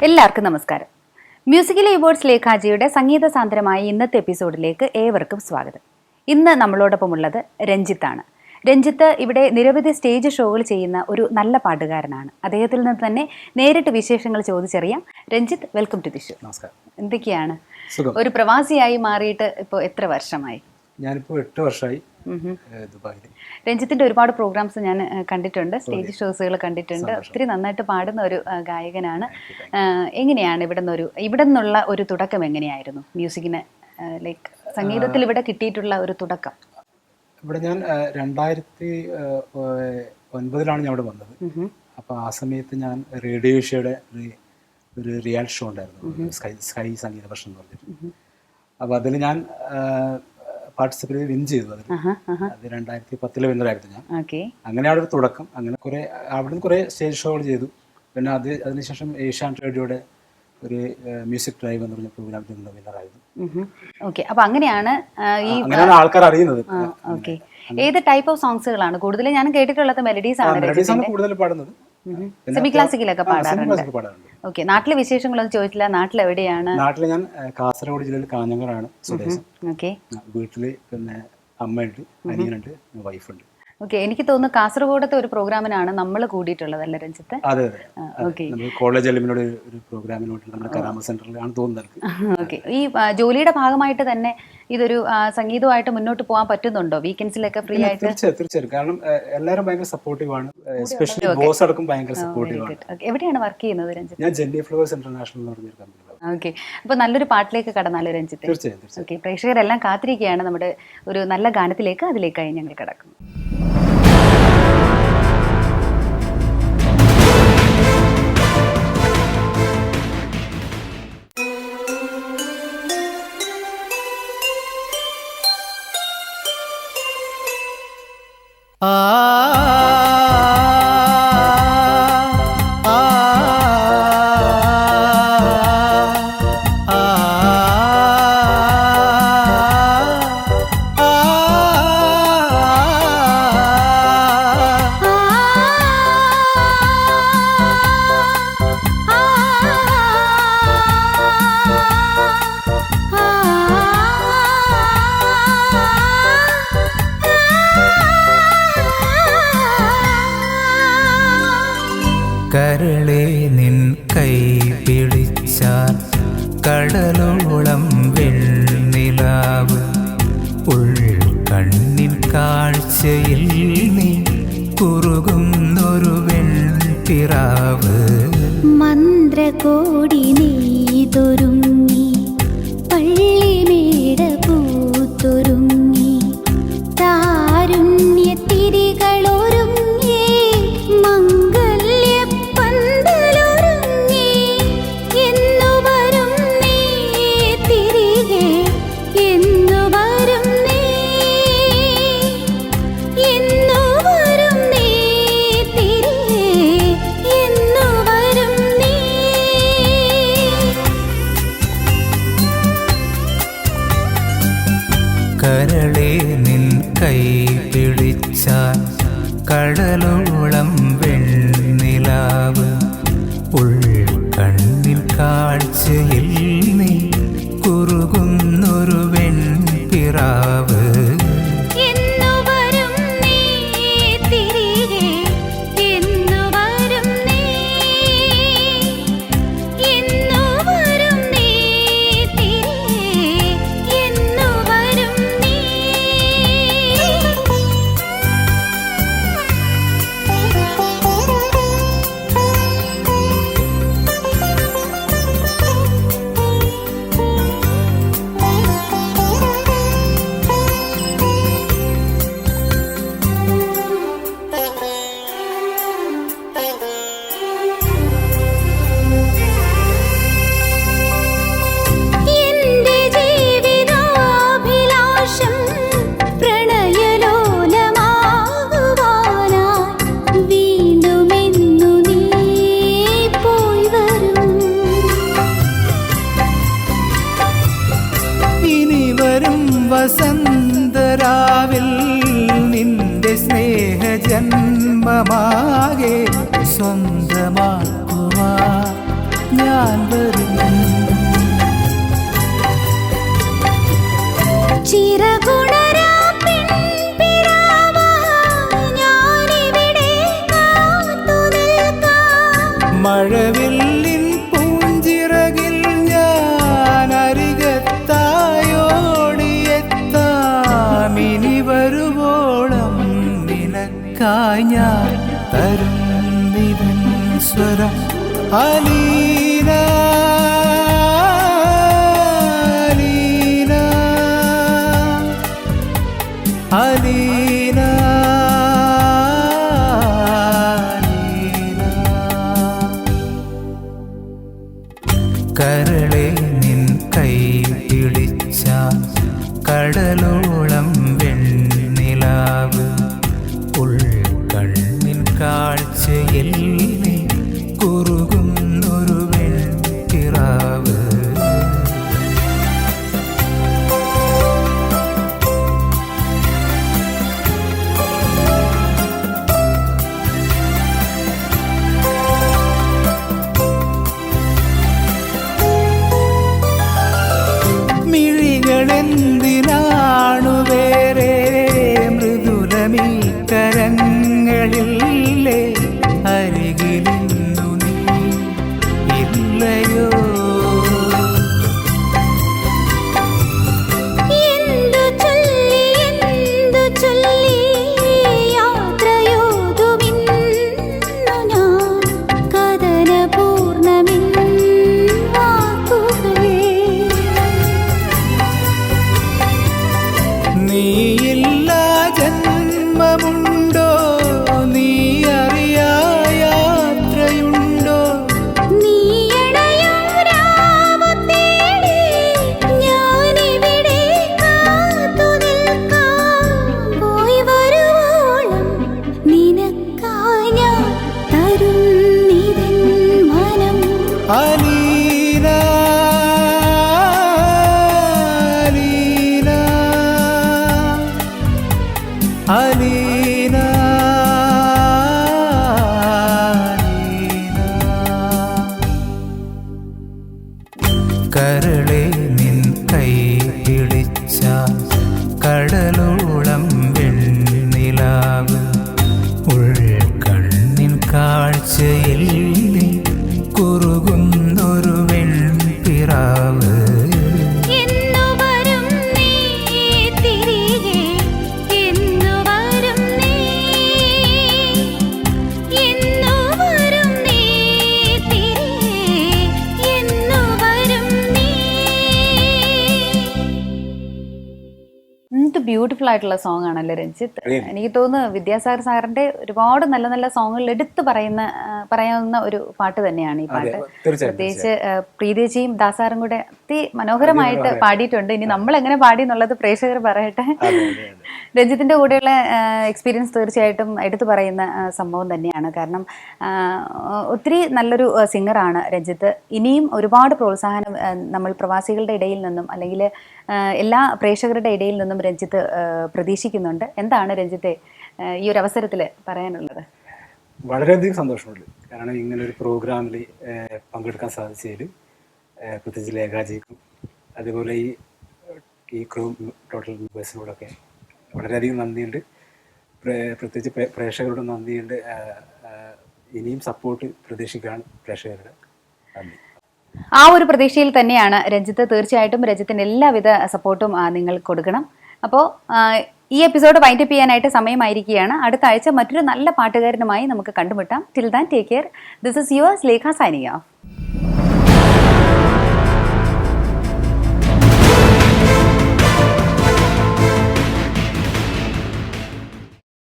എല്ലാവർക്കും നമസ്കാരം. Musically awards ലേഖാജിയുടെ സംഗീത സാന്ദ്രമായ ഇന്നത്തെ എപ്പിസോഡിലേക്ക് ഏവർക്കും സ്വാഗതം. ഇന്ന് നമ്മളോടൊപ്പമുള്ളത് രഞ്ജിത്താണ്. രഞ്ജിത്ത് ഇവിടെ നിരവധി സ്റ്റേജ് ഷോകൾ ചെയ്യുന്ന ഒരു നല്ല പാട്ടുകാരനാണ്. അദ്ദേഹത്തിൽ നിന്ന് തന്നെ നേരിട്ട് വിശേഷങ്ങൾ ചോദിച്ചറിയാം. Ranjith, welcome to the show. നമസ്കാരം. എന്തൊക്കെയാണ്? ഒരു പ്രവാസിയായി മാറിയിട്ട് ഇപ്പോൾ എത്ര വർഷമായി? ഞാനിപ്പോൾ 8 വർഷമായി ദുബായിൽ. രഞ്ജിത്തിന്റെ ഒരുപാട് പ്രോഗ്രാംസ് ഞാൻ കണ്ടിട്ടുണ്ട്, സ്റ്റേജ് ഷോസുകൾ കണ്ടിട്ടുണ്ട്. ഒത്തിരി നന്നായിട്ട് പാടുന്ന ഒരു ഗായകനാണ്. എങ്ങനെയാണ് ഇവിടെ നിന്നുള്ള ഒരു തുടക്കം എങ്ങനെയായിരുന്നു മ്യൂസിക്കിന്, ലൈക്ക് സംഗീതത്തിൽ ഇവിടെ കിട്ടിയിട്ടുള്ള ഒരു തുടക്കം? ഇവിടെ ഞാൻ 2009 ഞാൻ ഇവിടെ വന്നത്. അപ്പോൾ ആ സമയത്ത് ഞാൻ റേഡിയോ ഏഷ്യയുടെ ഒരു റിയാലിറ്റി ഷോ ഉണ്ടായിരുന്നു, സ്കൈ സംഗീത വർഷം എന്ന് പറഞ്ഞിട്ട്. അപ്പോൾ അതിൽ ഞാൻ പാർട്ടിസിപ്പേറ്റ് വിൻ ചെയ്തു. അത് 2010 വിന്നറായിരുന്നു ഞാൻ. അങ്ങനെയാണ് ഒരു തുടക്കം. അങ്ങനെ അവിടെ നിന്ന് കുറേ സ്റ്റേജ് ഷോകൾ ചെയ്തു. പിന്നെ അതിനുശേഷം ഏഷ്യാനെറ്റ് റേഡിയോയുടെ ഒരു മ്യൂസിക് ഡ്രൈവ് എന്ന് പറഞ്ഞ പ്രോഗ്രാമിൽ നിന്ന് വിന്നറായിരുന്നു. അപ്പൊ അങ്ങനെയാണ് ആൾക്കാർ അറിയുന്നത്. ഏത് ടൈപ്പ് ഓഫ് സോങ്സുകളാണ് കൂടുതൽ? ഞാൻ കേട്ടിട്ടുള്ളത് മെലഡീസ് ആണ് കൂടുതൽ പാടുന്നത്. സെമി ക്ലാസിക്കലൊക്കെ പാടാറുണ്ട്. ഓക്കെ, നാട്ടിലെ വിശേഷങ്ങളൊന്നും ചോദിച്ചില്ല. നാട്ടിലെവിടെയാണ്? നാട്ടില് ഞാൻ കാസർഗോഡ് ജില്ലയിൽ കാഞ്ഞങ്ങാടാണ് സ്വദേശം. വീട്ടില് പിന്നെ അമ്മയുണ്ട്, അനിയനുണ്ട്, വൈഫുണ്ട്. ഓക്കെ, എനിക്ക് തോന്നുന്നു കാസർഗോഡത്തെ ഒരു പ്രോഗ്രാമിനാണ് നമ്മൾ കൂടിയിട്ടുള്ളത് അല്ലേ രഞ്ജിത്ത്? അതെ അതെ, കോളേജ് എലിമിനോട് ഒരു പ്രോഗ്രാമിനോട് നമ്മുടെ കരാമ സെന്ററിലാണ് തോന്നുന്നത്. ഓക്കെ, ഈ ജോലിയുടെ ഭാഗമായിട്ട് തന്നെ ഇതൊരു സംഗീതമായിട്ട് മുന്നോട്ട് പോകാൻ പറ്റുന്നുണ്ടോ? വീക്കെൻഡ്സിലൊക്കെ ഫ്രീ ആയിട്ട്? തീർച്ചയായും, കാരണം എല്ലാവരും ഭയങ്കര സപ്പോർട്ടീവ് ആണ്. എസ്പെഷ്യലി ബോസ് അടക്കം ഭയങ്കര സപ്പോർട്ടീവ് ആണ്. എവിടെയാണ് വർക്ക് ചെയ്യുന്നത് രഞ്ജിത്ത്? ഞാൻ ജെന്നി ഫ്ലവേഴ്സ് ഇന്റർനാഷണൽ എന്ന് പറഞ്ഞൊരു കമ്പനി. ഓക്കെ, അപ്പൊ നല്ലൊരു പാട്ടിലേക്ക് കടന്നാലോ രഞ്ജിത്ത്? തീർച്ചയായും. ഓക്കെ, പ്രേക്ഷകരെല്ലാം കാത്തിരിക്കുകയാണ് നമ്മുടെ ഒരു നല്ല ഗാനത്തിലേക്ക്. അതിലേക്കായി ഞങ്ങൾ കിടക്കുന്നു. കരളെ നിൻ കൈ പിടിച്ചാൽ കടലോളം വെണ്ണിലാവ്, ഉൾക്കണ്ണിൻ കാഴ്ചയിൽ നീ കുറുകുന്നൊരു വെൺപിറാവ്. മന്ത്രകോടി നെയ്തൊരുങ്ങി പള്ളിമേട പൂത്തൊരുങ്ങി താരുണ്യത്തിരികളൊരുങ്ങി മംഗല്യപ്പന്തലൊരുങ്ങി എന്നു വരും നീ തിരികെ, എന്നു വരും നീ, എന്നു വരും നീ തിരികെ, എന്നു വരും നീ. കരളെ നിൻ കൈ പിടിച്ചാൽ കടലോളം വെണ്ണിലാവ്, ഉൾക്കണ്ണിൻ കാഴ്ചയിൽ നീ കുറുകുന്നൊരു വെൺപിറാവ്. എന്നു വരും നീ തിരികെ, എന്നു വരും നീ, എന്നു വരും നീ തിരികെ, എന്നു വരും നീ. എന്റെ ജീവിതാഭിലാഷം പ്രണയലോലമാകുവാനായി വീണ്ടുമെന്നു നീ പോയി വരും. ഇനി വരും വസന്തരാവിൽ നിന്റെ സ്നേഹജന്മമാകെ സ്വന്തമാക്കുവാൻ ഞാൻ വരും. ചിറകുണരാ പെൺപിറാവായി ഞാനിവിടെ കാത്തുനിൽക്കാം. മഴവില്ലിൻ പൂഞ്ചിറകിൽ ഞാൻ അരികത്തായോടിയെത്താം. ഇനി വരുവോളം നിനക്കായി ഞാൻ തരും നിതൻ സ്വരം. അലീന അലീന അലീന. കരളെ നിൻ കൈ പിടിച്ച കടലോളം വെണ്ണിലാവ് ഉൾക്കണ്ണിൻ കാഴ്ചയിൽ നീ കുറുകുന്നൊരു വെൺകിറാവ്. മിഴികളെന്തിനാണു വേറെ മൃദുലമീ കരങ്ങളില്ലേ അരികിലിന്നു നീ ഇല്ലയോ. എന്തു ചൊല്ലി യാത്രയോതുമിന്നു ഞാൻ കഥനപൂർണ്ണമിൻ വാക്കുകൾ. നീയില്ല ജന്മമുണ്ടോ നീ അറിയാ യാത്രയുണ്ടോ. നീയണയും രാവു തേടി ഞാനിവിടെ കാത്തുനിൽക്കാം. പോയി വരുവോളം നിനക്കായി ഞാൻ തരും നിതൻ മനം. അലീന അലീന അലീന അലീന. കരളെ നിൻ കൈ പിടിച്ച കടലോളം വെണ്ണിലാവ് ഉൾക്കണ്ണിൻ കാഴ്ചയിൽ നീ കുറുകുന്നൊരു വെൺപിറാവ്. എന്നു വരും നീ തിരികെ, എന്നു വരും നീ, എന്നു വരും നീ തിരികെ, എന്നു വരും നീ. എന്ത് ബ്യൂട്ടിഫുൾ ആയിട്ടുള്ള സോങ് ആണല്ലോ രഞ്ജിത്ത്. എനിക്ക് തോന്നുന്നു വിദ്യാസാഗർ സാറിന്റെ ഒരുപാട് നല്ല നല്ല സോങ്ങുകൾ എടുത്തു പറയാവുന്ന ഒരു പാട്ട് തന്നെയാണ് ഈ പാട്ട്. പ്രത്യേകിച്ച് പ്രീതിയേച്ചിയും ദാസാറും കൂടെ മനോഹരമായിട്ട് പാടിയിട്ടുണ്ട്. ഇനി നമ്മൾ എങ്ങനെ പാടി എന്നുള്ളത് പ്രേക്ഷകർ പറയട്ടെ. രഞ്ജിത്തിന്റെ കൂടെയുള്ള എക്സ്പീരിയൻസ് തീർച്ചയായിട്ടും എടുത്തു പറയുന്ന സംഭവം തന്നെയാണ്. കാരണം ഒത്തിരി നല്ലൊരു സിംഗറാണ് രഞ്ജിത്ത്. ഇനിയും ഒരുപാട് പ്രോത്സാഹനം നമ്മൾ പ്രവാസികളുടെ ഇടയിൽ നിന്നും അല്ലെങ്കിൽ എല്ലാ പ്രേക്ഷകരുടെ ഇടയിൽ നിന്നും രഞ്ജിത്ത് പ്രതീക്ഷിക്കുന്നുണ്ട്. എന്താണ് രഞ്ജിത്തെ ഈ ഒരു അവസരത്തിൽ പറയാനുള്ളത്? വളരെയധികം സന്തോഷമുണ്ട്. കാരണം ഇങ്ങനൊരു പ്രോഗ്രാമിൽ പങ്കെടുക്കാൻ സാധിച്ചതിൽ പ്രത്യേകിച്ച് ലേഖാജിക്കും അതുപോലെ ഈ ക്രൂ ടോട്ടൽ മെമ്പേഴ്സിനോടൊക്കെ വളരെയധികം നന്ദിയുണ്ട്. പ്രത്യേകിച്ച് പ്രേക്ഷകരോട് നന്ദിയുണ്ട്. ഇനിയും സപ്പോർട്ട് പ്രതീക്ഷിക്കുകയാണ് പ്രേക്ഷകരുടെ. നന്ദി. ആ ഒരു പ്രതീക്ഷയിൽ തന്നെയാണ് രഞ്ജിത്ത്. തീർച്ചയായിട്ടും രഞ്ജിത്തിന്റെ എല്ലാവിധ സപ്പോർട്ടും നിങ്ങൾ കൊടുക്കണം. അപ്പോൾ ഈ എപ്പിസോഡ് വൈൻഡപ്പ് ചെയ്യാനായിട്ട് സമയമായിരിക്കുകയാണ്. അടുത്ത ആഴ്ച മറ്റൊരു നല്ല പാട്ടുകാരനുമായി നമുക്ക് കണ്ടുമുട്ടാം. Till than take care. This is yours Lekha signing off.